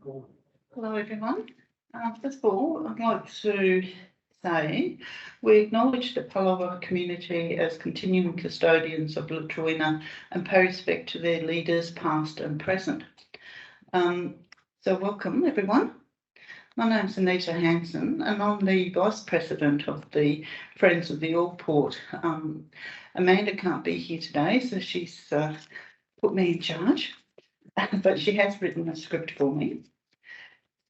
Hello everyone. First of all, I'd like to say we acknowledge the Palawa community as continuing custodians of Latroina and pay respect to their leaders past and present. So welcome everyone. My name's Anita Hanson and I'm the Vice President of the Friends of the Allport. Amanda can't be here today, so she's put me in charge, but she has written a script for me.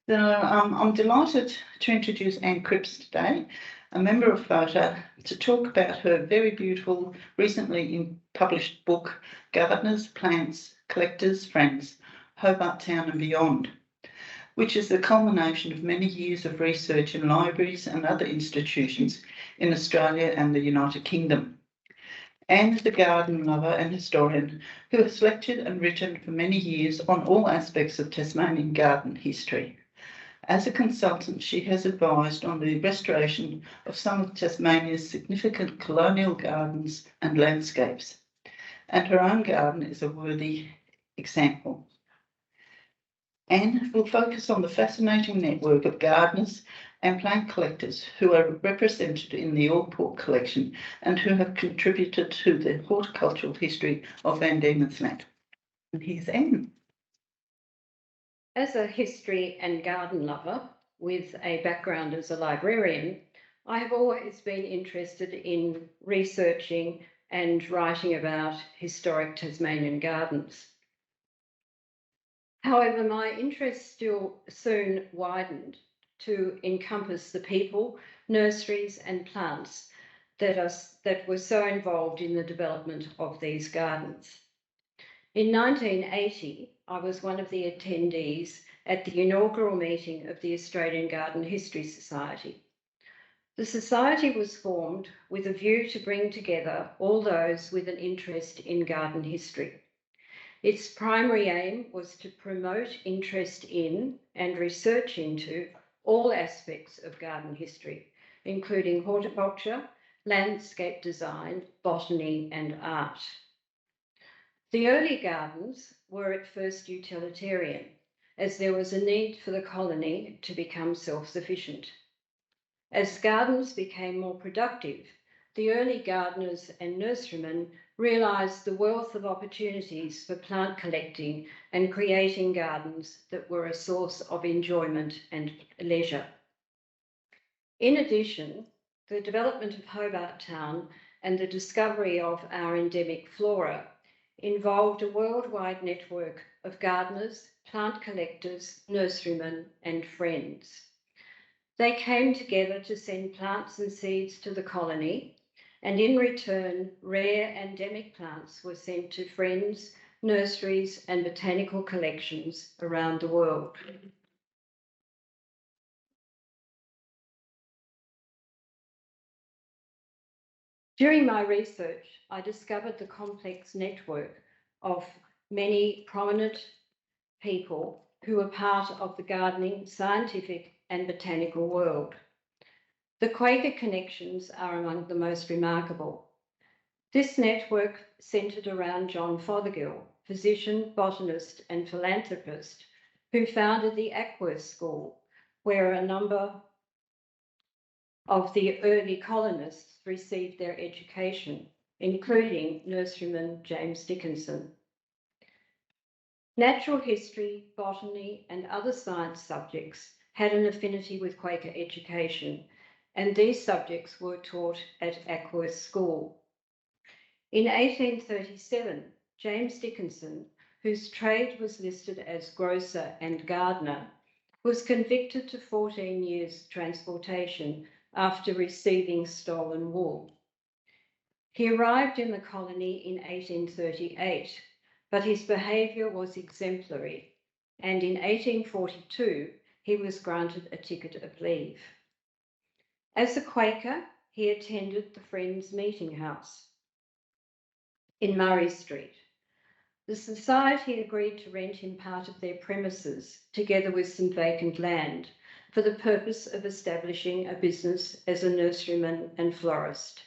So I'm delighted to introduce Anne Cripps today, a member of FOTA, to talk about her very beautiful, recently published book, Gardeners, Plants, Collectors, Friends, Hobart Town and Beyond, which is the culmination of many years of research in libraries and other institutions in Australia and the United Kingdom. Anne is a garden lover and historian who has lectured and written for many years on all aspects of Tasmanian garden history. As a consultant, she has advised on the restoration of some of Tasmania's significant colonial gardens and landscapes, and her own garden is a worthy example. Anne will focus on the fascinating network of gardeners and plant collectors who are represented in the Allport Collection and who have contributed to the horticultural history of Van Diemen's Land. And here's Anne. As a history and garden lover with a background as a librarian, I have always been interested in researching and writing about historic Tasmanian gardens. However, my interest still soon widened to encompass the people, nurseries and plants that were so involved in the development of these gardens. In 1980, I was one of the attendees at the inaugural meeting of the Australian Garden History Society. The Society was formed with a view to bring together all those with an interest in garden history. Its primary aim was to promote interest in and research into all aspects of garden history, including horticulture, landscape design, botany and art. The early gardens were at first utilitarian, as there was a need for the colony to become self-sufficient. As gardens became more productive, the early gardeners and nurserymen realised the wealth of opportunities for plant collecting and creating gardens that were a source of enjoyment and leisure. In addition, the development of Hobart Town and the discovery of our endemic flora involved a worldwide network of gardeners, plant collectors, nurserymen and friends. They came together to send plants and seeds to the colony, and in return, rare endemic plants were sent to friends, nurseries and botanical collections around the world. During my research, I discovered the complex network of many prominent people who were part of the gardening, scientific and botanical world. The Quaker connections are among the most remarkable. This network centred around John Fothergill, physician, botanist and philanthropist, who founded the Aquworth School, where a number of the early colonists received their education, including nurseryman James Dickinson. Natural history, botany and other science subjects had an affinity with Quaker education, and these subjects were taught at Aquworth School. In 1837, James Dickinson, whose trade was listed as grocer and gardener, was convicted to 14 years transportation after receiving stolen wool. He arrived in the colony in 1838, but his behaviour was exemplary, and in 1842 he was granted a ticket of leave. As a Quaker, he attended the Friends Meeting House in Murray Street. The Society agreed to rent him part of their premises, together with some vacant land, for the purpose of establishing a business as a nurseryman and florist.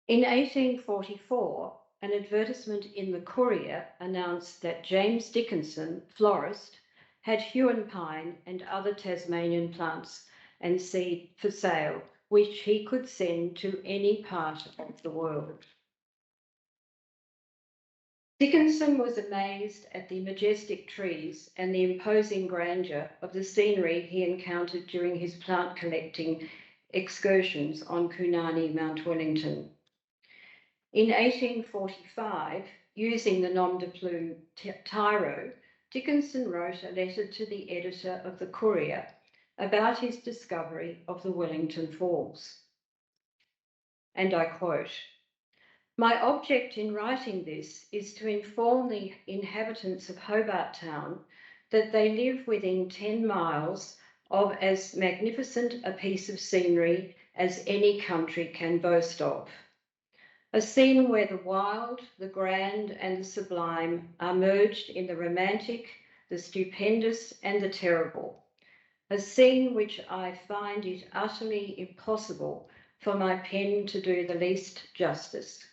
In 1844, an advertisement in the Courier announced that James Dickinson, florist, had Huon pine and other Tasmanian plants and seed for sale, which he could send to any part of the world. Dickinson was amazed at the majestic trees and the imposing grandeur of the scenery he encountered during his plant collecting excursions on Kunani, Mount Wellington. In 1845, using the nom de plume tyro, Dickinson wrote a letter to the editor of the Courier about his discovery of the Wellington Falls. And I quote, "My object in writing this is to inform the inhabitants of Hobart Town that they live within 10 miles of as magnificent a piece of scenery as any country can boast of. A scene where the wild, the grand and the sublime are merged in the romantic, the stupendous and the terrible. A scene which I find it utterly impossible for my pen to do the least justice.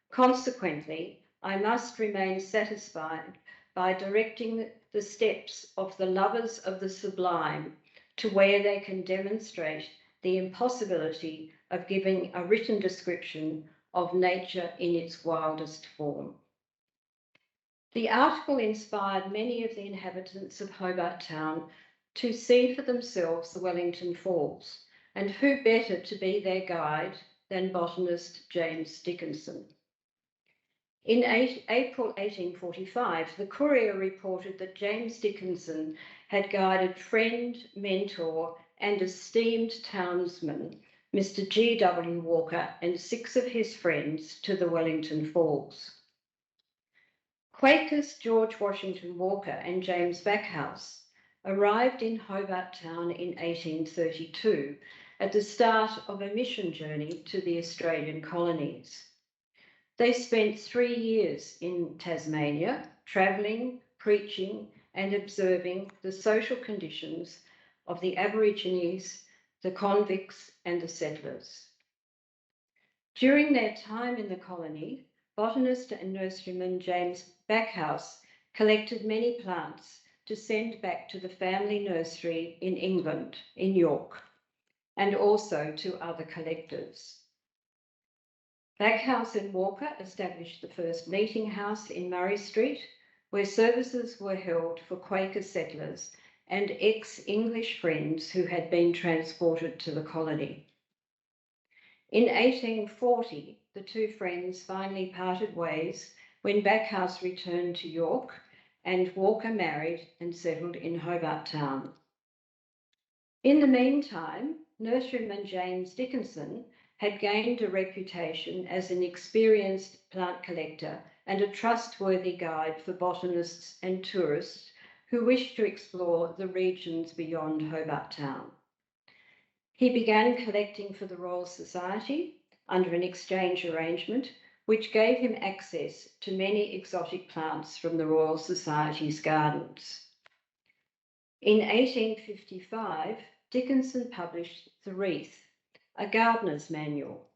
Consequently, I must remain satisfied by directing the steps of the lovers of the sublime to where they can demonstrate the impossibility of giving a written description of nature in its wildest form." The article inspired many of the inhabitants of Hobart Town to see for themselves the Wellington Falls, and who better to be their guide than botanist James Dickinson. In April 1845, the Courier reported that James Dickinson had guided friend, mentor and esteemed townsman Mr. G.W. Walker and 6 of his friends to the Wellington Falls. Quakers George Washington Walker and James Backhouse arrived in Hobart Town in 1832 at the start of a mission journey to the Australian colonies. They spent 3 years in Tasmania, travelling, preaching and observing the social conditions of the Aborigines, the convicts and the settlers. During their time in the colony, botanist and nurseryman James Backhouse collected many plants to send back to the family nursery in England, in York, and also to other collectors. Backhouse and Walker established the first meeting house in Murray Street, where services were held for Quaker settlers and ex-English friends who had been transported to the colony. In 1840, the 2 friends finally parted ways when Backhouse returned to York and Walker married and settled in Hobart Town. In the meantime, nurseryman James Dickinson had gained a reputation as an experienced plant collector and a trustworthy guide for botanists and tourists who wished to explore the regions beyond Hobart Town. He began collecting for the Royal Society under an exchange arrangement, which gave him access to many exotic plants from the Royal Society's gardens. In 1855, Dickinson published the Wreath, a gardener's manual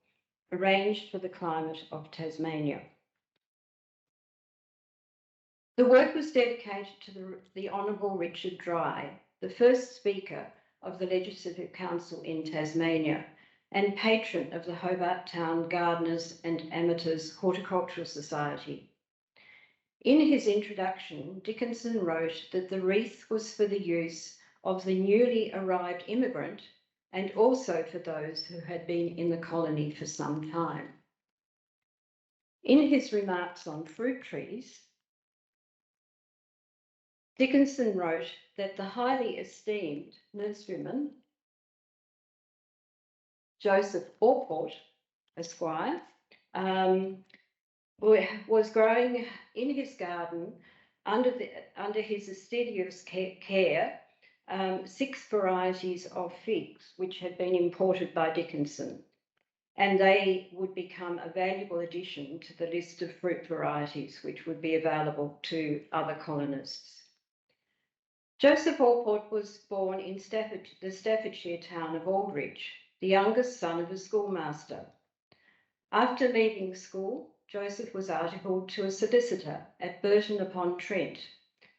arranged for the climate of Tasmania. The work was dedicated to the Honourable Richard Dry, the first Speaker of the Legislative Council in Tasmania and patron of the Hobart Town Gardeners and Amateurs Horticultural Society. In his introduction, Dickinson wrote that the wreath was for the use of the newly arrived immigrant and also for those who had been in the colony for some time. In his remarks on fruit trees, Dickinson wrote that the highly esteemed nurseryman, Joseph Allport, Esquire, was growing in his garden under his assiduous care 6 varieties of figs which had been imported by Dickinson, and they would become a valuable addition to the list of fruit varieties which would be available to other colonists. Joseph Allport was born in the Staffordshire town of Aldridge, the youngest son of a schoolmaster. After leaving school, Joseph was articled to a solicitor at Burton-upon-Trent,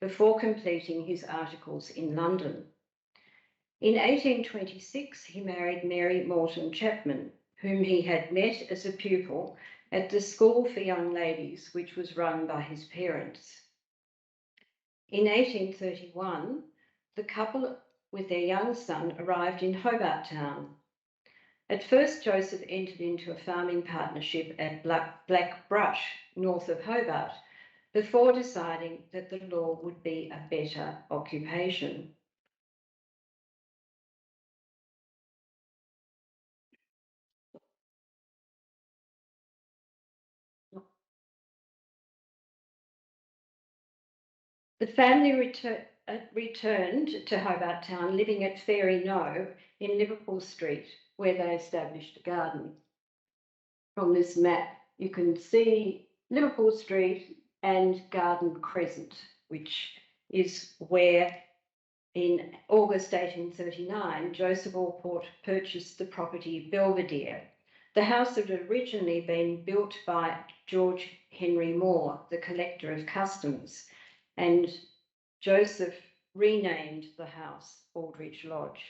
before completing his articles in London. In 1826, he married Mary Morton Chapman, whom he had met as a pupil at the School for Young Ladies, which was run by his parents. In 1831, the couple with their young son arrived in Hobart Town. At first, Joseph entered into a farming partnership at Black Brush, north of Hobart, before deciding that the law would be a better occupation. The family returned to Hobart Town, living at Fairy Knowe in Liverpool Street, where they established a garden. From this map, you can see Liverpool Street and Garden Crescent, which is where in August 1839, Joseph Allport purchased the property Belvedere. The house had originally been built by George Henry Moore, the collector of customs, and Joseph renamed the house Aldridge Lodge.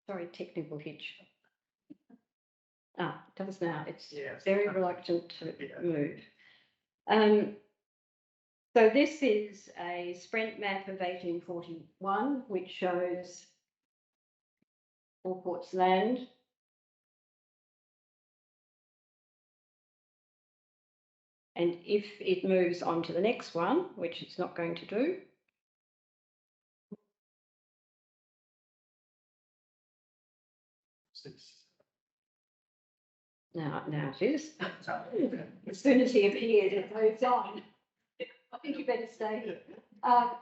Sorry, technical hitch. It does now. It's very reluctant to move. So this is a Sprent map of 1841, which shows Allport's land. And if it moves on to the next one, which it's not going to do, now it is. As soon as he appeared, it moves on. I think you better stay here.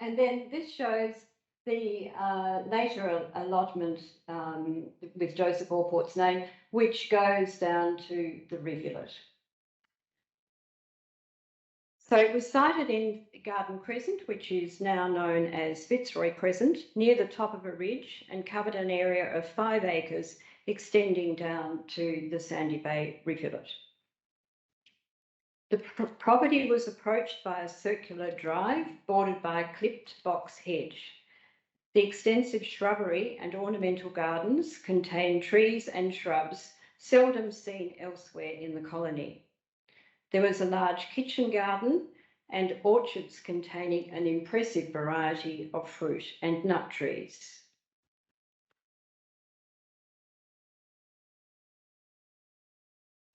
And then this shows the later allotment with Joseph Allport's name, which goes down to the rivulet. So it was sited in Garden Crescent, which is now known as Fitzroy Crescent, near the top of a ridge, and covered an area of 5 acres extending down to the Sandy Bay rivulet. The property was approached by a circular drive bordered by a clipped box hedge. The extensive shrubbery and ornamental gardens contain trees and shrubs seldom seen elsewhere in the colony. There was a large kitchen garden and orchards containing an impressive variety of fruit and nut trees.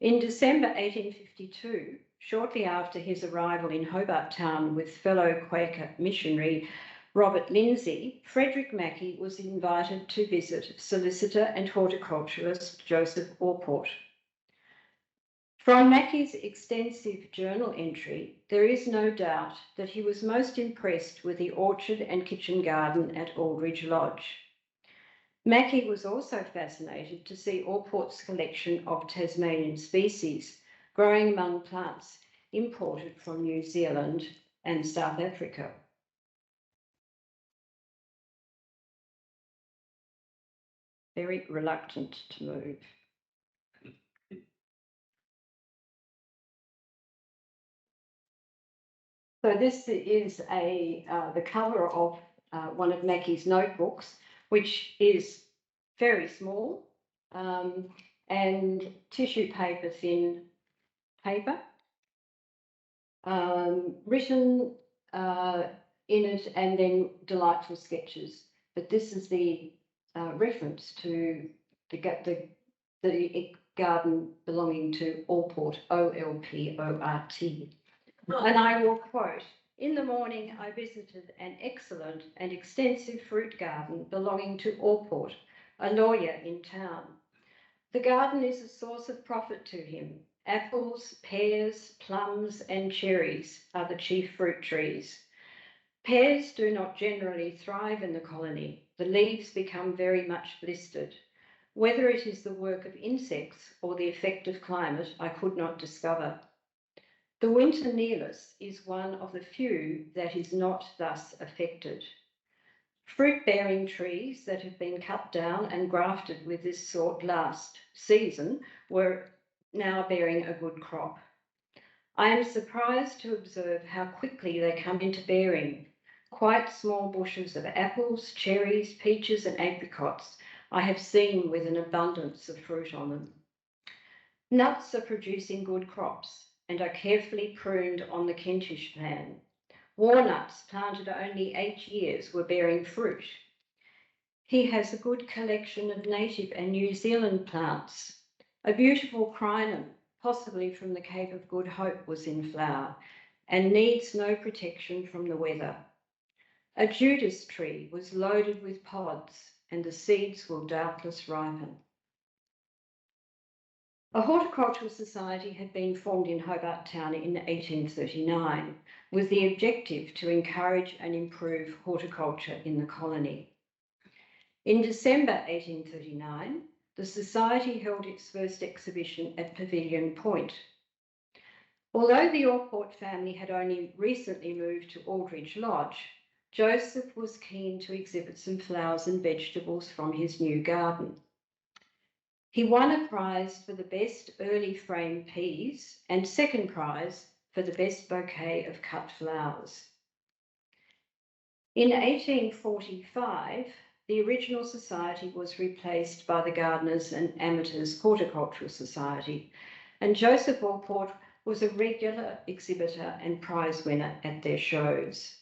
In December 1852, shortly after his arrival in Hobart Town with fellow Quaker missionary Robert Lindsay, Fredrick Mackey was invited to visit solicitor and horticulturalist Joseph Allport. From Mackey's extensive journal entry, there is no doubt that he was most impressed with the orchard and kitchen garden at Aldridge Lodge. Mackey was also fascinated to see Allport's collection of Tasmanian species growing among plants imported from New Zealand and South Africa. Very reluctant to move. So this is the cover of one of Mackey's notebooks, which is very small and tissue paper thin paper, written in it, and then delightful sketches. But this is the reference to the garden belonging to Allport, Olport. And I will quote, "In the morning I visited an excellent and extensive fruit garden belonging to Allport, a lawyer in town. The garden is a source of profit to him. Apples, pears, plums and cherries are the chief fruit trees. Pears do not generally thrive in the colony. The leaves become very much blistered. Whether it is the work of insects or the effect of climate, I could not discover. The winter nearless is one of the few that is not thus affected. Fruit-bearing trees that have been cut down and grafted with this sort last season were now bearing a good crop. I am surprised to observe how quickly they come into bearing. Quite small bushes of apples, cherries, peaches and apricots I have seen with an abundance of fruit on them. Nuts are producing good crops and are carefully pruned on the Kentish plan. Walnuts planted only 8 years were bearing fruit. He has a good collection of native and New Zealand plants. A beautiful crinum, possibly from the Cape of Good Hope, was in flower and needs no protection from the weather. A Judas tree was loaded with pods and the seeds will doubtless ripen. A horticultural society had been formed in Hobart Town in 1839 with the objective to encourage and improve horticulture in the colony. In December 1839, the society held its first exhibition at Pavilion Point. Although the Allport family had only recently moved to Aldridge Lodge, Joseph was keen to exhibit some flowers and vegetables from his new garden. He won a prize for the best early frame peas and second prize for the best bouquet of cut flowers. In 1845, the original society was replaced by the Gardeners and Amateurs Horticultural Society, and Joseph Allport was a regular exhibitor and prize winner at their shows.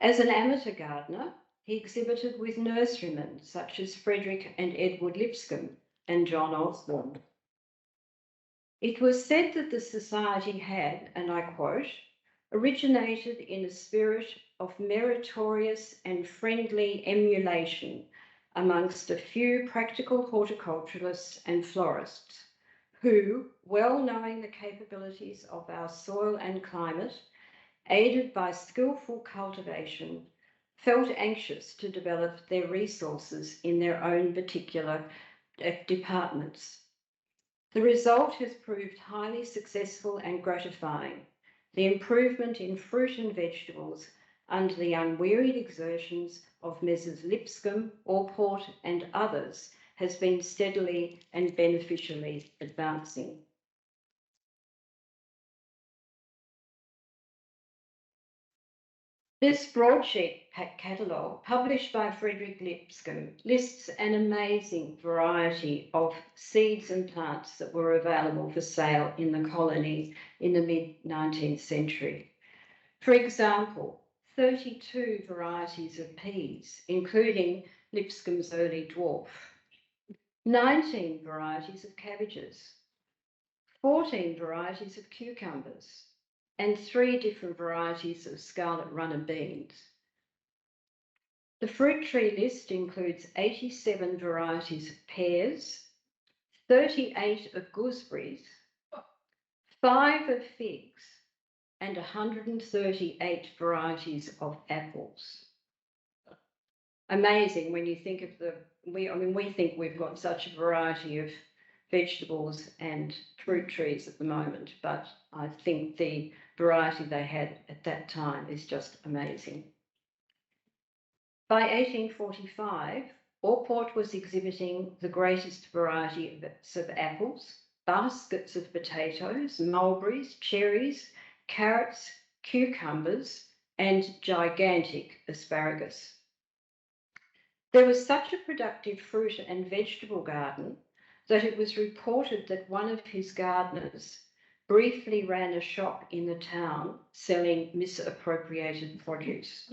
As an amateur gardener, he exhibited with nurserymen such as Fredrick and Edward Lipscombe and John Osborne. It was said that the society had, and I quote, originated in a spirit of meritorious and friendly emulation amongst a few practical horticulturalists and florists who, well knowing the capabilities of our soil and climate, aided by skillful cultivation, felt anxious to develop their resources in their own particular departments. The result has proved highly successful and gratifying. The improvement in fruit and vegetables under the unwearied exertions of Messrs. Lipscombe, Allport and others has been steadily and beneficially advancing. This broadsheet catalogue, published by Fredrick Lipscombe, lists an amazing variety of seeds and plants that were available for sale in the colony in the mid-19th century. For example, 32 varieties of peas, including Lipscombe's early dwarf, 19 varieties of cabbages, 14 varieties of cucumbers, and 3 different varieties of scarlet runner beans. The fruit tree list includes 87 varieties of pears, 38 of gooseberries, 5 of figs, and 138 varieties of apples. Amazing when you think of we think we've got such a variety of vegetables and fruit trees at the moment, but I think the variety they had at that time is just amazing. By 1845, Allport was exhibiting the greatest variety of apples, baskets of potatoes, mulberries, cherries, carrots, cucumbers, and gigantic asparagus. There was such a productive fruit and vegetable garden that it was reported that one of his gardeners briefly ran a shop in the town selling misappropriated produce.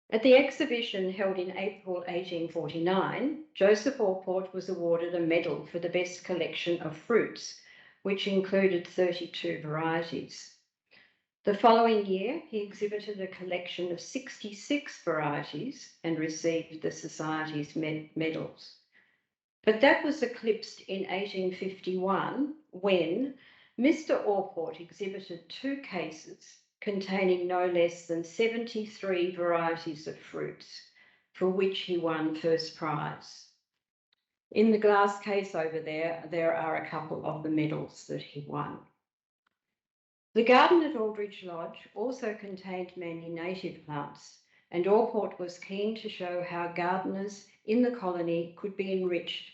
At the exhibition held in April 1849, Joseph Allport was awarded a medal for the best collection of fruits, which included 32 varieties. The following year, he exhibited a collection of 66 varieties and received the Society's medals. But that was eclipsed in 1851 when Mr. Allport exhibited 2 cases containing no less than 73 varieties of fruits, for which he won first prize. In the glass case over there, there are a couple of the medals that he won. The garden at Aldridge Lodge also contained many native plants, and Allport was keen to show how gardeners in the colony could be enriched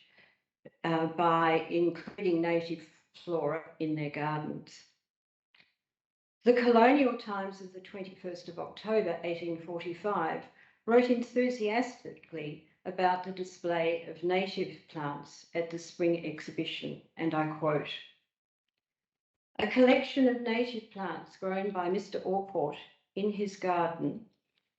by including native flora in their gardens. The Colonial Times of the 21st of October 1845 wrote enthusiastically about the display of native plants at the spring exhibition, and I quote, "A collection of native plants grown by Mr. Allport in his garden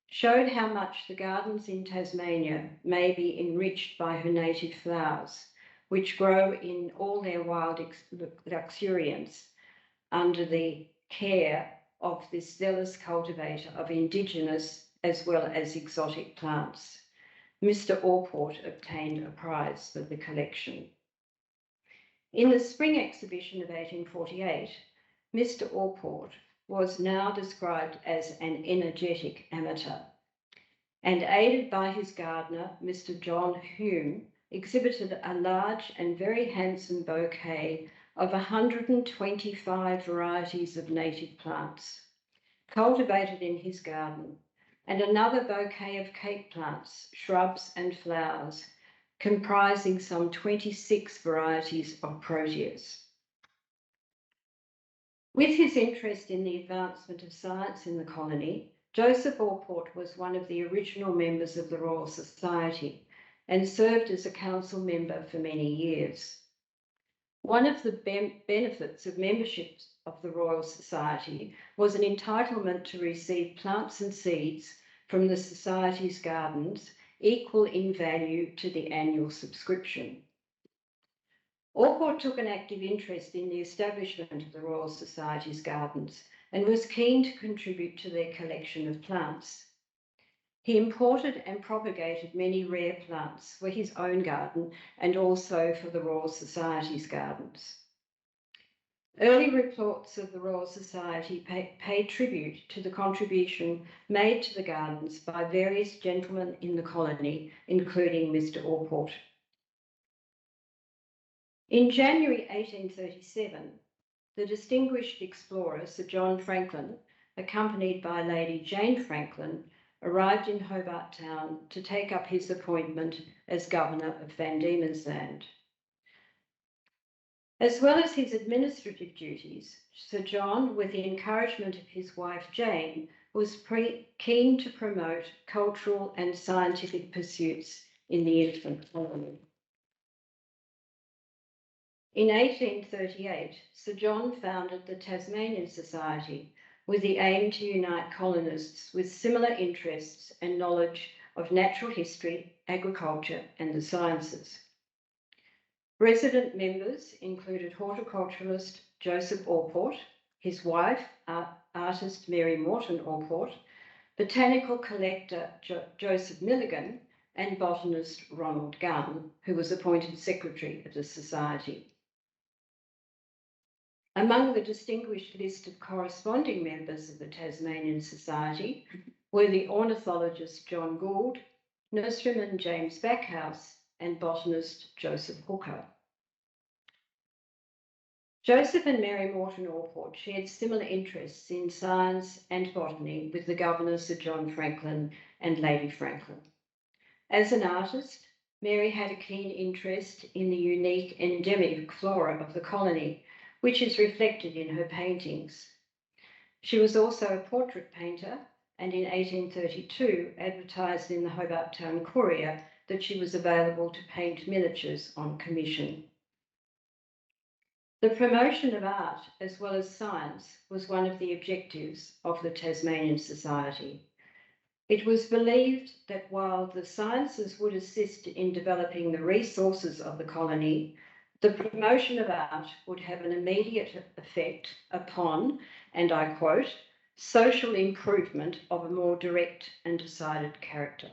showed how much the gardens in Tasmania may be enriched by her native flowers, which grow in all their wild luxuriance under the care of this zealous cultivator of indigenous as well as exotic plants. Mr. Allport obtained a prize for the collection." In the spring exhibition of 1848, Mr. Allport was now described as an energetic amateur, and aided by his gardener, Mr. John Hume, exhibited a large and very handsome bouquet of 125 varieties of native plants cultivated in his garden, and another bouquet of cake plants, shrubs and flowers, comprising some 26 varieties of proteas. With his interest in the advancement of science in the colony, Joseph Allport was one of the original members of the Royal Society and served as a council member for many years. One of the benefits of membership of the Royal Society was an entitlement to receive plants and seeds from the Society's gardens equal in value to the annual subscription. Allport took an active interest in the establishment of the Royal Society's gardens and was keen to contribute to their collection of plants. He imported and propagated many rare plants for his own garden and also for the Royal Society's gardens. Early reports of the Royal Society paid tribute to the contribution made to the gardens by various gentlemen in the colony, including Mr. Allport. In January 1837, the distinguished explorer Sir John Franklin, accompanied by Lady Jane Franklin, arrived in Hobart Town to take up his appointment as Governor of Van Diemen's Land. As well as his administrative duties, Sir John, with the encouragement of his wife Jane, was keen to promote cultural and scientific pursuits in the infant colony. In 1838, Sir John founded the Tasmanian Society with the aim to unite colonists with similar interests and knowledge of natural history, agriculture, and the sciences. Resident members included horticulturalist Joseph Allport, his wife, artist Mary Morton Allport, botanical collector Joseph Milligan, and botanist Ronald Gunn, who was appointed secretary of the Society. Among the distinguished list of corresponding members of the Tasmanian Society were the ornithologist John Gould, nurseryman James Backhouse, and botanist Joseph Hooker. Joseph and Mary Morton Allport shared similar interests in science and botany with the Governor Sir John Franklin and Lady Franklin. As an artist, Mary had a keen interest in the unique endemic flora of the colony, which is reflected in her paintings. She was also a portrait painter, and in 1832 advertised in the Hobart Town Courier that she was available to paint miniatures on commission. The promotion of art as well as science was one of the objectives of the Tasmanian Society. It was believed that while the sciences would assist in developing the resources of the colony, the promotion of art would have an immediate effect upon, and I quote, social improvement of a more direct and decided character.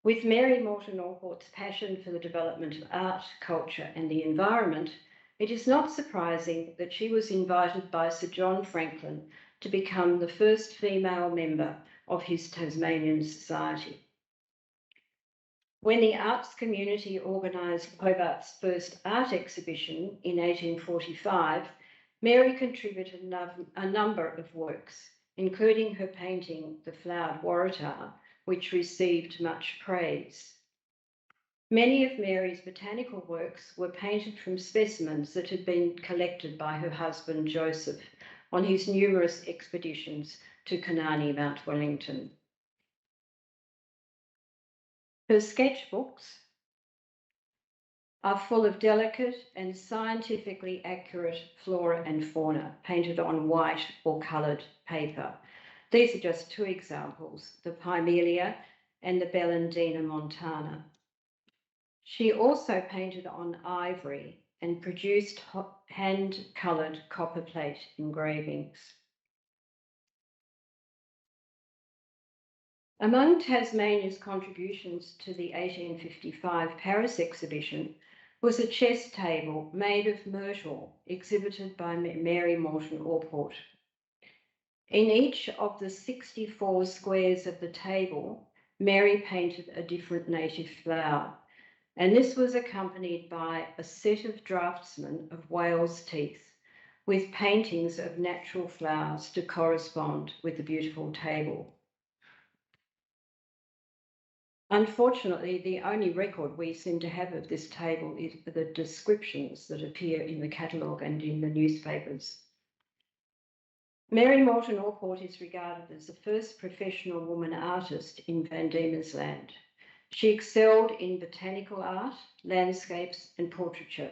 With Mary Morton Allport's passion for the development of art, culture, and the environment, it is not surprising that she was invited by Sir John Franklin to become the first female member of his Tasmanian Society. When the arts community organised Hobart's first art exhibition in 1845, Mary contributed a number of works, including her painting The Flowered Waratah, which received much praise. Many of Mary's botanical works were painted from specimens that had been collected by her husband Joseph on his numerous expeditions to Kanani, Mount Wellington. Her sketchbooks are full of delicate and scientifically accurate flora and fauna painted on white or coloured paper. These are just two examples, the Pimelia and the Bellandina montana. She also painted on ivory and produced hand-coloured copperplate engravings. Among Tasmania's contributions to the 1855 Paris exhibition was a chess table made of myrtle exhibited by Mary Morton Allport. In each of the 64 squares of the table, Mary painted a different native flower, and this was accompanied by a set of draftsmen of whale's teeth with paintings of natural flowers to correspond with the beautiful table. Unfortunately, the only record we seem to have of this table is the descriptions that appear in the catalogue and in the newspapers. Mary Morton Allport is regarded as the first professional woman artist in Van Diemen's Land. She excelled in botanical art, landscapes, and portraiture.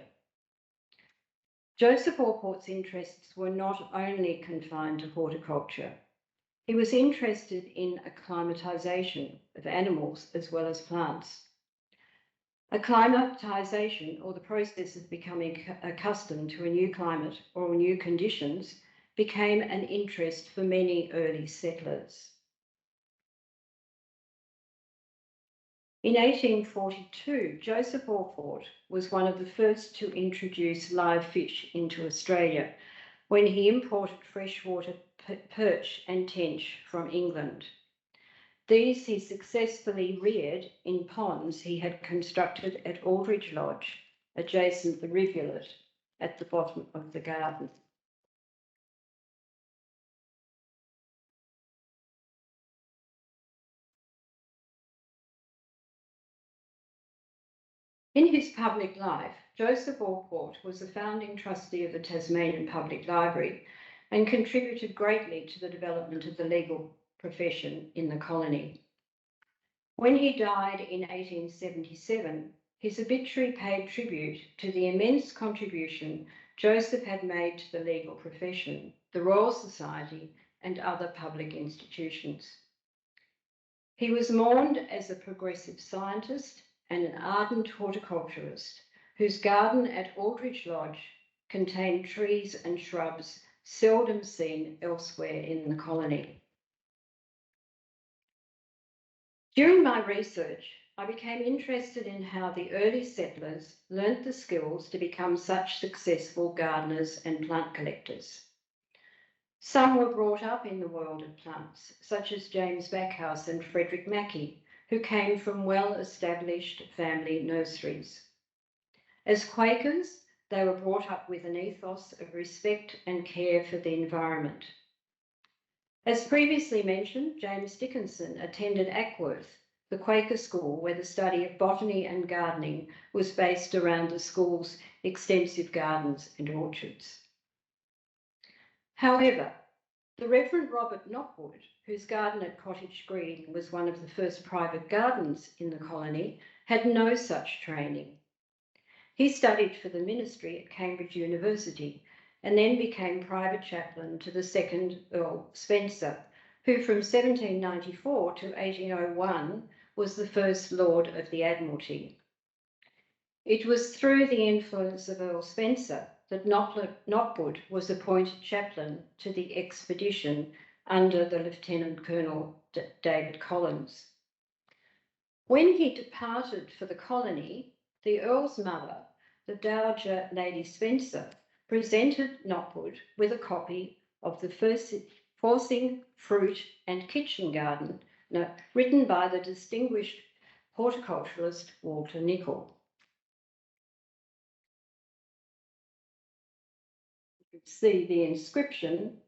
Joseph Allport's interests were not only confined to horticulture. He was interested in acclimatisation of animals as well as plants. Acclimatisation, or the process of becoming accustomed to a new climate or new conditions, became an interest for many early settlers. In 1842, Joseph Allport was one of the first to introduce live fish into Australia when he imported freshwater perch and tench from England. These he successfully reared in ponds he had constructed at Aldridge Lodge, adjacent the rivulet at the bottom of the garden. In his public life, Joseph Allport was the founding trustee of the Tasmanian Public Library and contributed greatly to the development of the legal profession in the colony. When he died in 1877, his obituary paid tribute to the immense contribution Joseph had made to the legal profession, the Royal Society, and other public institutions. He was mourned as a progressive scientist and an ardent horticulturist whose garden at Aldridge Lodge contained trees and shrubs seldom seen elsewhere in the colony. During my research, I became interested in how the early settlers learnt the skills to become such successful gardeners and plant collectors. Some were brought up in the world of plants, such as James Backhouse and Fredrick Mackey, who came from well-established family nurseries. As Quakers, they were brought up with an ethos of respect and care for the environment. As previously mentioned, James Dickinson attended Ackworth, the Quaker school where the study of botany and gardening was based around the school's extensive gardens and orchards. However, the Reverend Robert Knockwood, whose garden at Cottage Green was one of the first private gardens in the colony, had no such training. He studied for the ministry at Cambridge University and then became private chaplain to the second Earl Spencer, who from 1794 to 1801 was the first Lord of the Admiralty. It was through the influence of Earl Spencer that Knockwood was appointed chaplain to the expedition under the Lieutenant Colonel David Collins. When he departed for the colony, the Earl's mother, the Dowager Lady Spencer, presented Knockwood with a copy of the Forcing Fruit and Kitchen Garden, written by the distinguished horticulturalist Walter Nicol. You can see the inscription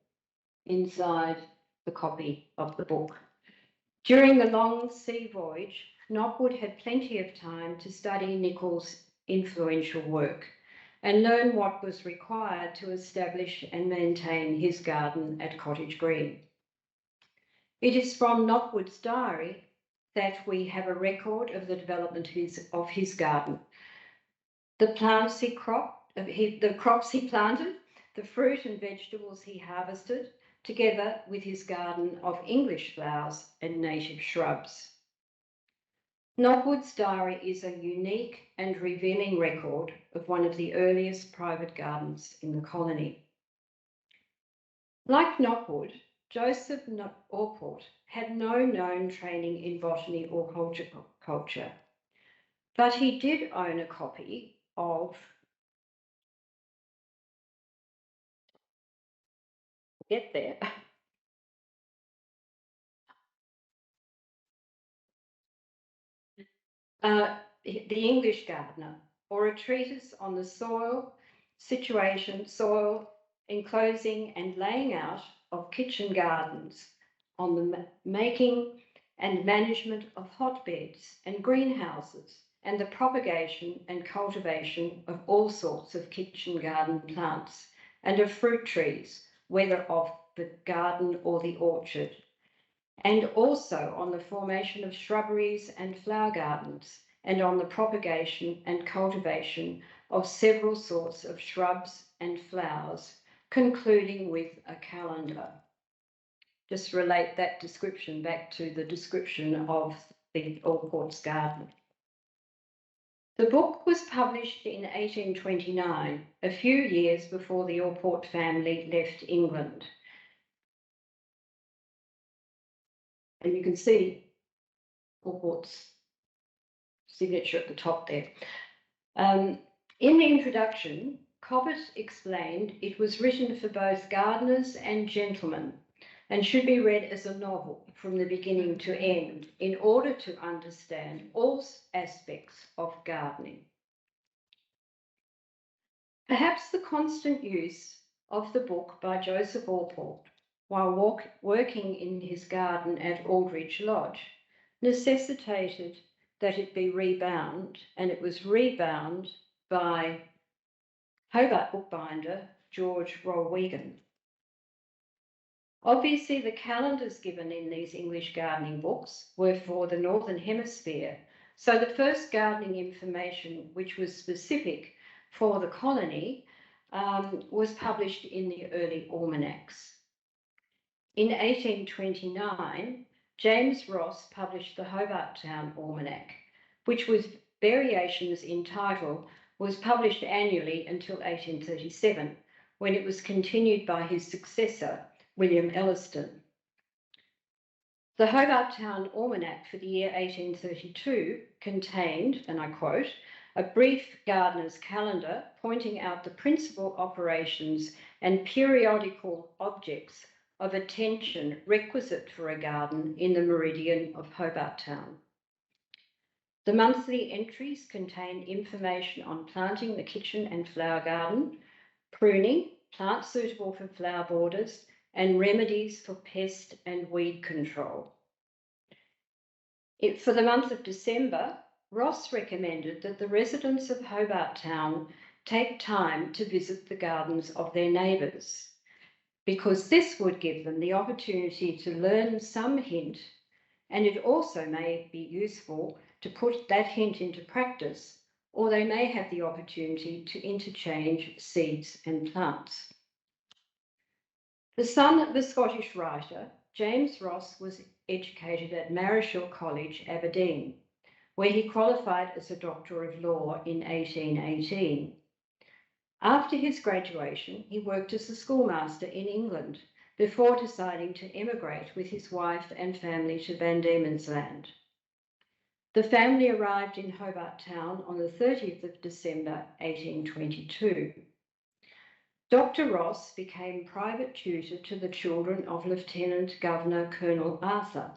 inside the copy of the book. During the long sea voyage, Knockwood had plenty of time to study Nichol's influential work and learn what was required to establish and maintain his garden at Cottage Green. It is from Knockwood's diary that we have a record of the development of his garden. The crops he planted, the fruit and vegetables he harvested, together with his garden of English flowers and native shrubs. Knockwood's diary is a unique and revealing record of one of the earliest private gardens in the colony. Like Knockwood, Joseph Allport had no known training in botany or horticulture, but he did own a copy of The English Gardener, or a treatise on the soil, enclosing and laying out of kitchen gardens, on the making and management of hotbeds and greenhouses, and the propagation and cultivation of all sorts of kitchen garden plants and of fruit trees, whether of the garden or the orchard, and also on the formation of shrubberies and flower gardens, and on the propagation and cultivation of several sorts of shrubs and flowers, concluding with a calendar. Just relate that description back to the description of the Allport's garden. The book was published in 1829, a few years before the Allport family left England. And you can see Allport's signature at the top there. In the introduction, Cobbett explained it was written for both gardeners and gentlemen and should be read as a novel from the beginning to end in order to understand all aspects of gardening. Perhaps the constant use of the book by Joseph Allport while working in his garden at Aldridge Lodge necessitated that it be rebound, and it was rebound by Hobart bookbinder George Rollwegan. Obviously, the calendars given in these English gardening books were for the Northern Hemisphere, so the first gardening information, which was specific for the colony, was published in the early almanacs. In 1829, James Ross published the Hobart Town Almanac, which with variations in title was published annually until 1837, when it was continued by his successor, William Elliston. The Hobart Town Almanac for the year 1832 contained, and I quote, a brief gardener's calendar pointing out the principal operations and periodical objects of attention requisite for a garden in the meridian of Hobart Town. The monthly entries contain information on planting the kitchen and flower garden, pruning, plants suitable for flower borders, and remedies for pest and weed control. For the month of December, Ross recommended that the residents of Hobart Town take time to visit the gardens of their neighbours, because this would give them the opportunity to learn some hint, and it also may be useful to put that hint into practice, or they may have the opportunity to interchange seeds and plants. The son of the Scottish writer, James Ross was educated at Marischal College, Aberdeen, where he qualified as a Doctor of Law in 1818. After his graduation, he worked as a schoolmaster in England before deciding to emigrate with his wife and family to Van Diemen's Land. The family arrived in Hobart Town on the 30th of December 1822. Dr. Ross became private tutor to the children of Lieutenant Governor Colonel Arthur,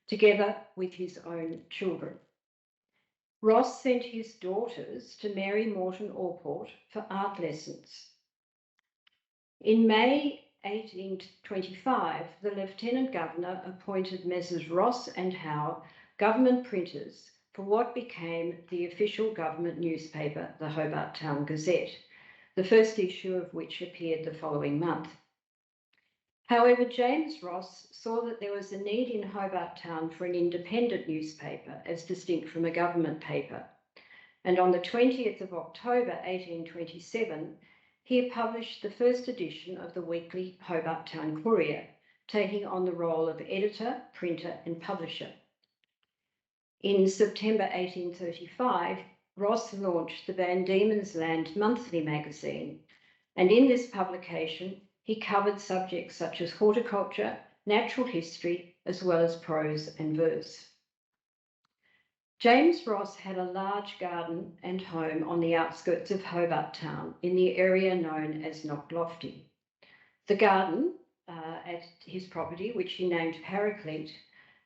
together with his own children. Ross sent his daughters to Mary Morton Allport for art lessons. In May 1825, the Lieutenant Governor appointed Messrs. Ross and Howe government printers for what became the official government newspaper, the Hobart Town Gazette, the first issue of which appeared the following month. However, James Ross saw that there was a need in Hobart Town for an independent newspaper as distinct from a government paper, and on the 20th of October 1827, he published the first edition of the weekly Hobart Town Courier, taking on the role of editor, printer and publisher. In September 1835, Ross launched the Van Diemen's Land monthly magazine, and in this publication he covered subjects such as horticulture, natural history, as well as prose and verse. James Ross had a large garden and home on the outskirts of Hobart Town in the area known as Knocklofty. The garden at his property, which he named Paraclete,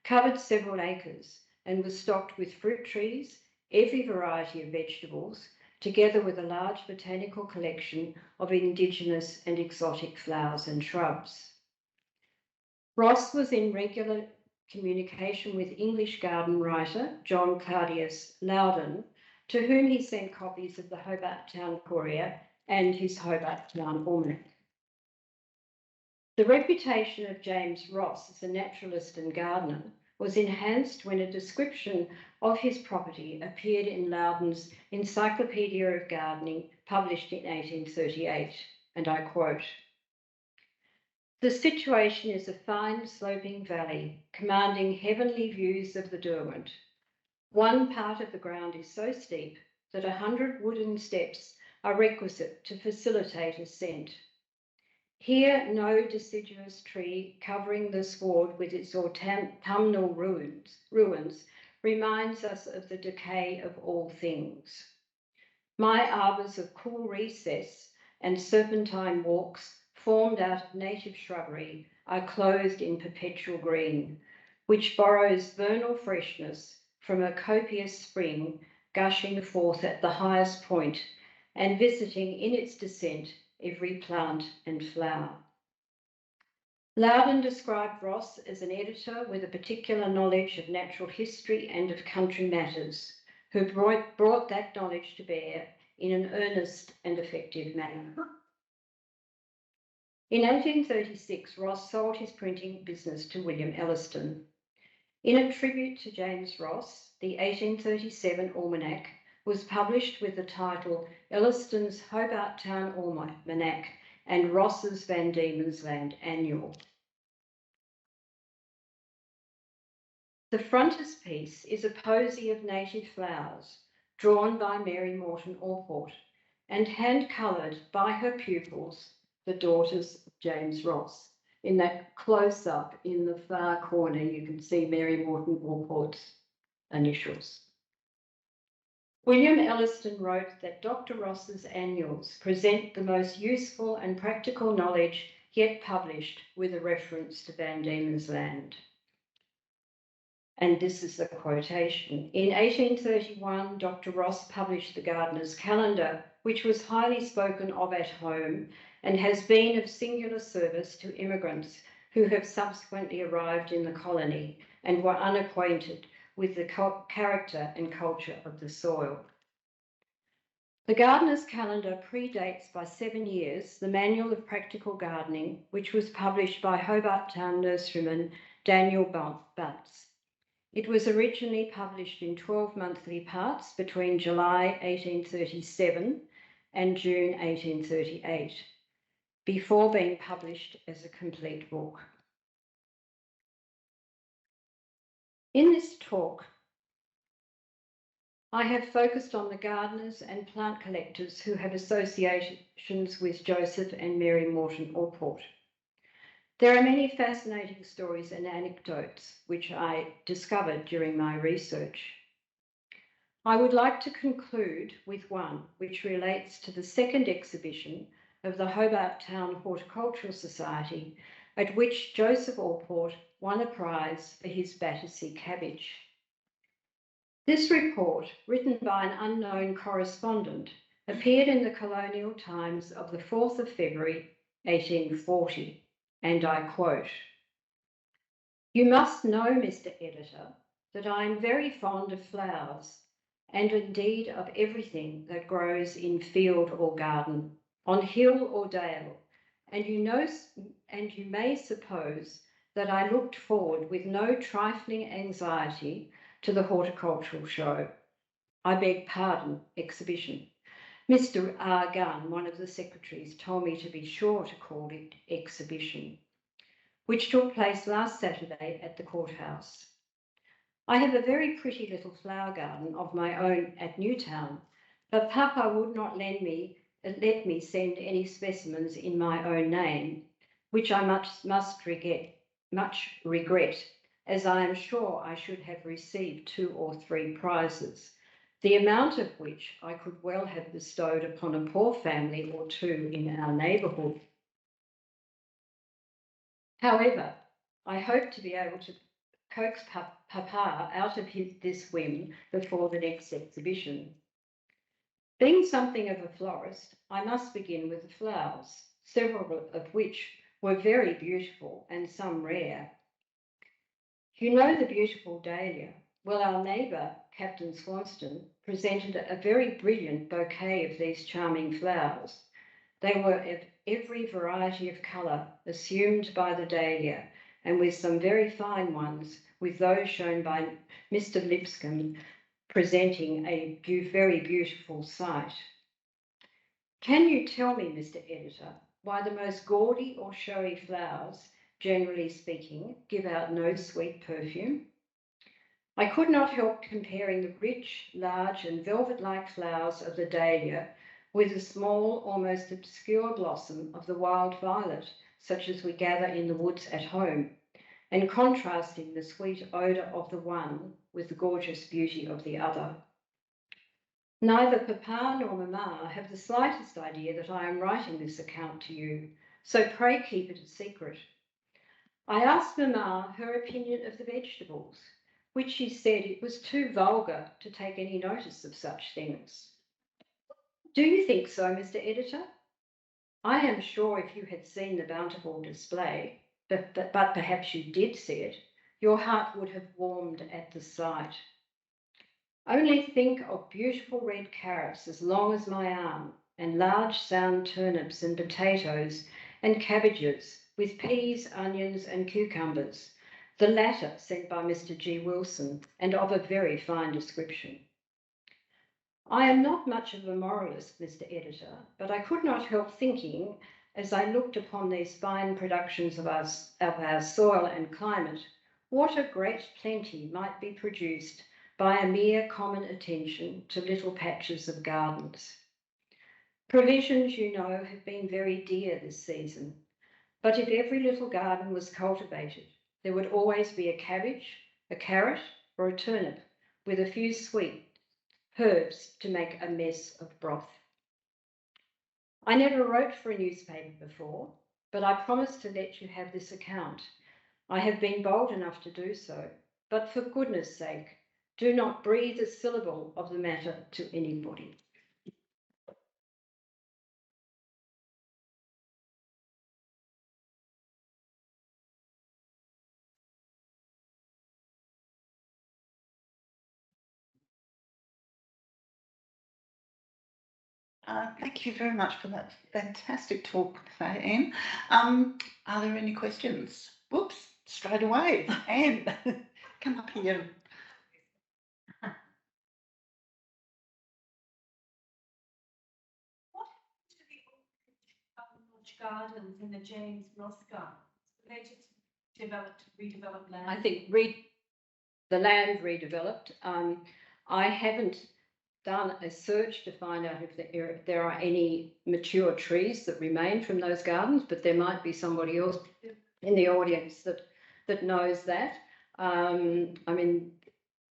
covered several acres and was stocked with fruit trees, every variety of vegetables, together with a large botanical collection of indigenous and exotic flowers and shrubs. Ross was in regular communication with English garden writer John Claudius Loudon, to whom he sent copies of the Hobart Town Courier and his Hobart Town Almanac. The reputation of James Ross as a naturalist and gardener was enhanced when a description of his property appeared in Loudon's Encyclopedia of Gardening, published in 1838, and I quote, "The situation is a fine sloping valley commanding heavenly views of the Derwent. One part of the ground is so steep that 100 wooden steps are requisite to facilitate ascent. Here no deciduous tree covering the sward with its autumnal ruins reminds us of the decay of all things. My arbours of cool recess and serpentine walks formed out of native shrubbery are clothed in perpetual green, which borrows vernal freshness from a copious spring gushing forth at the highest point and visiting in its descent every plant and flower." Loudon described Ross as an editor with a particular knowledge of natural history and of country matters, who brought that knowledge to bear in an earnest and effective manner. In 1836, Ross sold his printing business to William Elliston. In a tribute to James Ross, the 1837 Almanac was published with the title Elliston's Hobart Town Almanac and Ross's Van Diemen's Land Annual. The frontispiece is a posy of native flowers drawn by Mary Morton Allport and hand-coloured by her pupils, the daughters of James Ross. In that close-up in the far corner, you can see Mary Morton Allport's initials. William Elliston wrote that Dr. Ross's annuals present the most useful and practical knowledge yet published with a reference to Van Diemen's Land. And this is the quotation. In 1831, Dr. Ross published the Gardener's Calendar, which was highly spoken of at home and has been of singular service to immigrants who have subsequently arrived in the colony and were unacquainted with the character and culture of the soil. The Gardener's Calendar predates by 7 years the Manual of Practical Gardening, which was published by Hobart Town nurseryman Daniel Bunce. It was originally published in 12 monthly parts between July 1837 and June 1838, before being published as a complete book. In this talk, I have focused on the gardeners and plant collectors who have associations with Joseph and Mary Morton Allport. There are many fascinating stories and anecdotes which I discovered during my research. I would like to conclude with one which relates to the second exhibition of the Hobart Town Horticultural Society, at which Joseph Allport won a prize for his Battersea cabbage. This report, written by an unknown correspondent, appeared in the Colonial Times of the 4th of February 1840, and I quote, "You must know, Mr. Editor, that I am very fond of flowers, and indeed of everything that grows in field or garden, on hill or dale, and you may suppose that I looked forward with no trifling anxiety to the horticultural show. I beg pardon, exhibition. Mr. R. Gunn, one of the secretaries, told me to be sure to call it exhibition, which took place last Saturday at the courthouse. I have a very pretty little flower garden of my own at Newtown, but Papa would not let me send any specimens in my own name, which I much regret, as I am sure I should have received 2 or 3 prizes, the amount of which I could well have bestowed upon a poor family or 2 in our neighbourhood. However, I hope to be able to coax Papa out of this whim before the next exhibition. Being something of a florist, I must begin with the flowers, several of which were very beautiful and some rare. You know the beautiful dahlia. Well, our neighbour, Captain Swanston, presented a very brilliant bouquet of these charming flowers. They were of every variety of colour assumed by the dahlia, and with some very fine ones, with those shown by Mr. Lipscombe presenting a very beautiful sight. Can you tell me, Mr. Editor, why the most gaudy or showy flowers, generally speaking, give out no sweet perfume? I could not help comparing the rich, large and velvet-like flowers of the dahlia with the small, almost obscure blossom of the wild violet, such as we gather in the woods at home, and contrasting the sweet odour of the one with the gorgeous beauty of the other. Neither Papa nor Mamma have the slightest idea that I am writing this account to you, so pray keep it a secret. I asked Mamma her opinion of the vegetables, which she said it was too vulgar to take any notice of such things. Do you think so, Mr. Editor? I am sure if you had seen the bountiful display, but perhaps you did see it, your heart would have warmed at the sight. Only think of beautiful red carrots as long as my arm, and large sound turnips and potatoes and cabbages, with peas, onions and cucumbers, the latter sent by Mr. G. Wilson, and of a very fine description. I am not much of a moralist, Mr. Editor, but I could not help thinking, as I looked upon these fine productions of our soil and climate, what a great plenty might be produced by a mere common attention to little patches of gardens. Provisions, you know, have been very dear this season, but if every little garden was cultivated, there would always be a cabbage, a carrot, or a turnip, with a few sweet herbs to make a mess of broth. I never wrote for a newspaper before, but I promised to let you have this account. I have been bold enough to do so, but for goodness sake, do not breathe a syllable of the matter to anybody. Thank you very much for that fantastic talk, Anne. Are there any questions? Whoops, straight away. Anne, come up here. What happened to the large gardens in the James Ross Gardens? They just redeveloped land? I think the land redeveloped. I haven't done a search to find out if there are any mature trees that remain from those gardens, but there might be somebody else in the audience that knows that. I mean,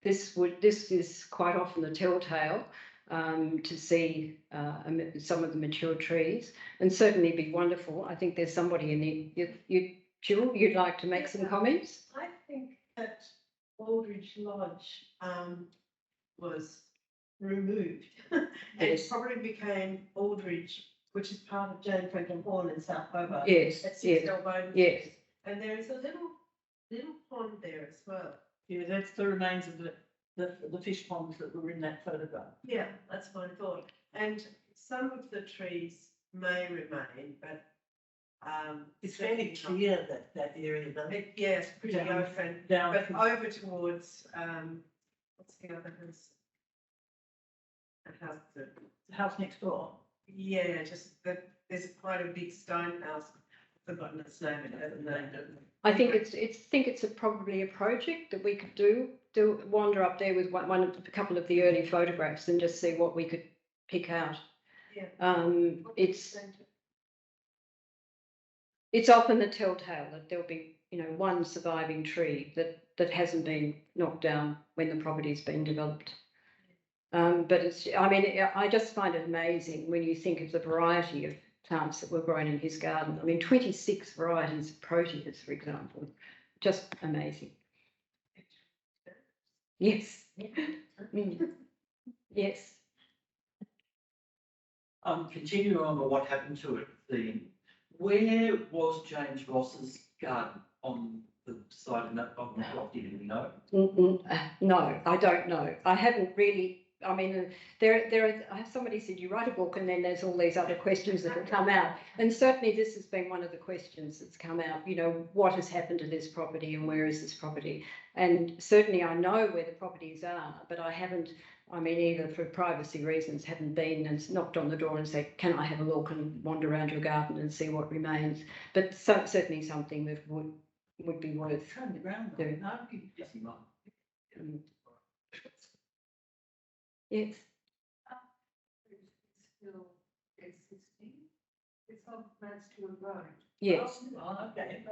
this is quite often a telltale to see some of the mature trees, and certainly be wonderful. I think there's somebody in the Jill, you'd like to make some comments? I think that Aldridge Lodge was removed and Yes. it probably became Aldridge which is part of Jane Franklin Hall in South Hobart. Yes, At yes, 6 Elbow. yes. And there is a little pond there as well. Yeah, that's the remains of the fish ponds that were in that photograph. Yeah, that's my thought. And some of the trees may remain, but It's fairly clear that that area, doesn't it? Yeah, it's pretty Down- open. Down But from- over towards what's the other house? A house that, the house next door. yeah, just that there's quite a big stone house. I've forgotten its name. It hasn't named it. I think it's probably a project that we could do wander up there with a couple of the early photographs and just see what we could pick out. Yeah. It's often the telltale that there'll be, one surviving tree that hasn't been knocked down when the property's been developed. But I just find it amazing when you think of the variety of plants that were grown in his garden. 26 varieties of proteas, for example, just amazing. Yes. Mm. Yes. Continuing on with what happened to it theme, where was James Ross's garden on the side of the property, do we know? No, I don't know. I haven't really. There are. Somebody said you write a book, and then there's all these other questions that will come out. And certainly, this has been one of the questions that's come out. What has happened to this property, and where is this property? And certainly, I know where the properties are, but I haven't. Either for privacy reasons, haven't been and knocked on the door and said, "Can I have a look and wander around your garden and see what remains?" But certainly something that would be worth Turn the ground Yeah. though. No, you busy man. Mm. Yes. Still existing. It's on Mansfield Road. Yes. Oh, okay.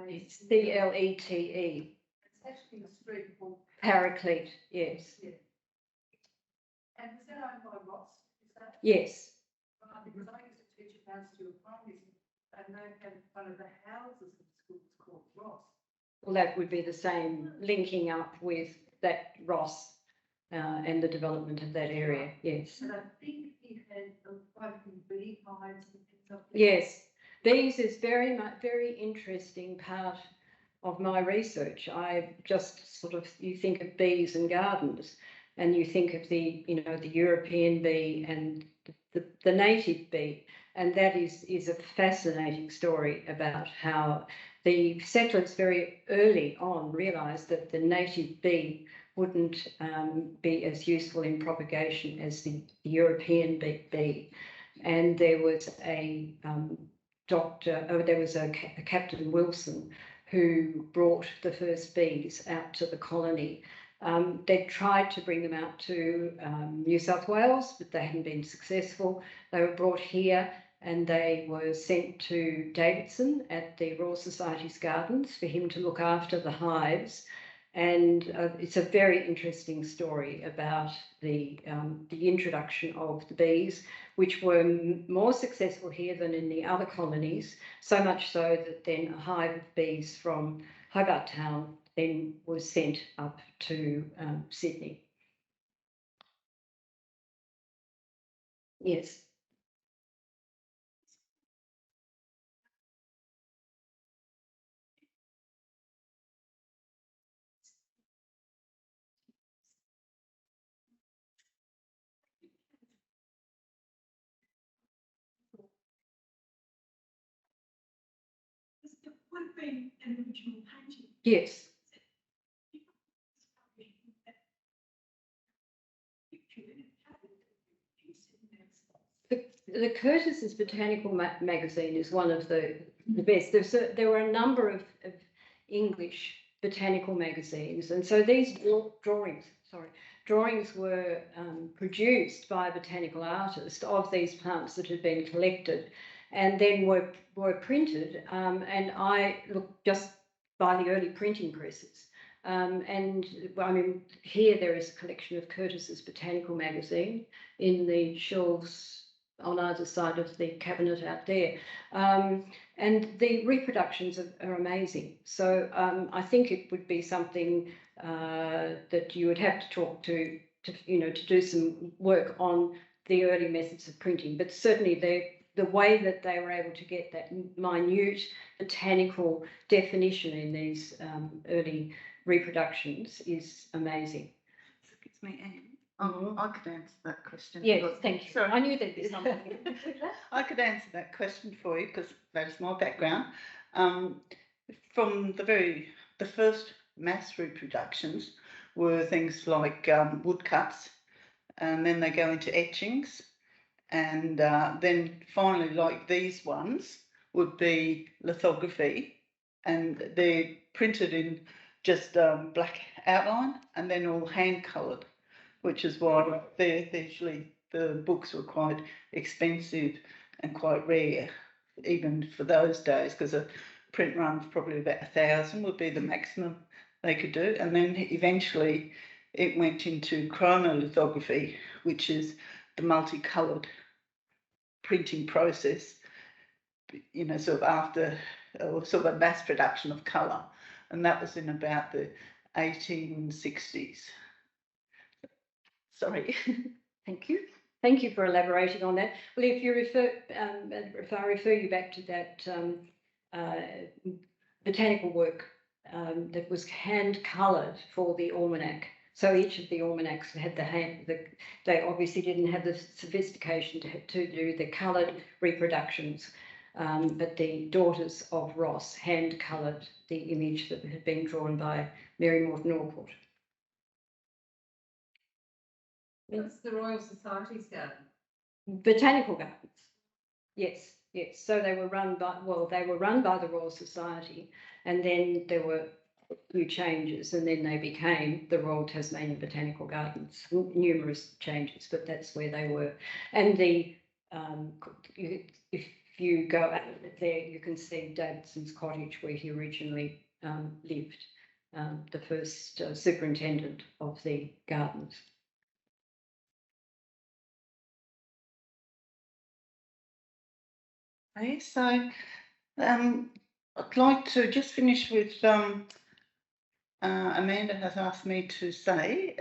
It's CLETE. It's actually a street called. Paraclete. Yes. Yeah. And was that owned by Ross? Is that? Yes. Because I used to teach at Mansfield Primary and they had one of the houses of the school was called Ross. Well, that would be the same, linking up with that Ross and the development of that area. Yes. And I think he had quite a few bee hives and things like that. Yes. Bees is very interesting part of my research. I just you think of bees and gardens, and you think of the European bee and the native bee, and that is a fascinating story about how the settlers very early on realised that the native bee wouldn't be as useful in propagation as the European bee. And there was a Captain Wilson who brought the first bees out to the colony. They tried to bring them out to New South Wales, but they hadn't been successful. They were brought here and they were sent to Davidson at the Royal Society's gardens for him to look after the hives. And it's a very interesting story about the introduction of the bees, which were more successful here than in the other colonies, so much so that then a hive of bees from Hobart Town then was sent up to Sydney. Yes. There would have been an original painting. Yes. The Curtis's Botanical Magazine is one of the best. There were a number of English botanical magazines, and so these drawings were produced by a botanical artist of these plants that had been collected, and then were printed. And I looked just by the early printing presses. Here there is a collection of Curtis's Botanical Magazine in the shelves on either side of the cabinet out there. And the reproductions are amazing. So I think it would be something that you would have to talk to to do some work on the early methods of printing. But certainly the way that they were able to get that minute botanical definition in these early reproductions is amazing. Excuse me, Anne. I could answer that question. Yes, thank you. Sorry. I knew there'd be something. I could answer that question for you because that's my background. From the first mass reproductions were things like woodcuts, and then they go into etchings, and then finally, like these ones, would be lithography, and they're printed in just black outline and then all hand coloured, which is why usually the books were quite expensive and quite rare, even for those days, because a print run of probably about 1,000 would be the maximum they could do. And then eventually it went into chromolithography, which is the multicoloured printing process, sort of after, or sort of a mass production of colour. And that was in about the 1860s. Sorry. Thank you. Thank you for elaborating on that. Well, if I refer you back to that botanical work that was hand coloured for the almanac. So each of the almanacs had they obviously didn't have the sophistication to do the coloured reproductions, but the daughters of Ross hand coloured the image that had been drawn by Mary Morton Allport. What's the Royal Society's garden? Botanical gardens. Yes, yes. So they were run by the Royal Society, and then there were a few changes, and then they became the Royal Tasmanian Botanical Gardens. Numerous changes, but that's where they were. And if you go out there, you can see Davidson's cottage where he originally lived, the first superintendent of the gardens. Okay, so I'd like to just finish with Amanda has asked me to say,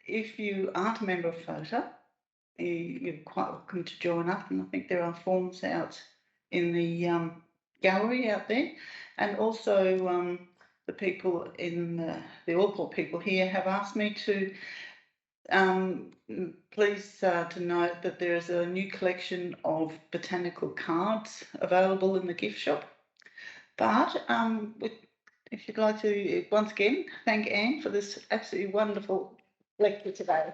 if you aren't a member of FOTA, you're quite welcome to join up, and I think there are forms out in the gallery out there, and also the people in the Allport people here have asked me to please to note that there is a new collection of botanical cards available in the gift shop. But if you'd like to once again thank Anne for this absolutely wonderful lecture today.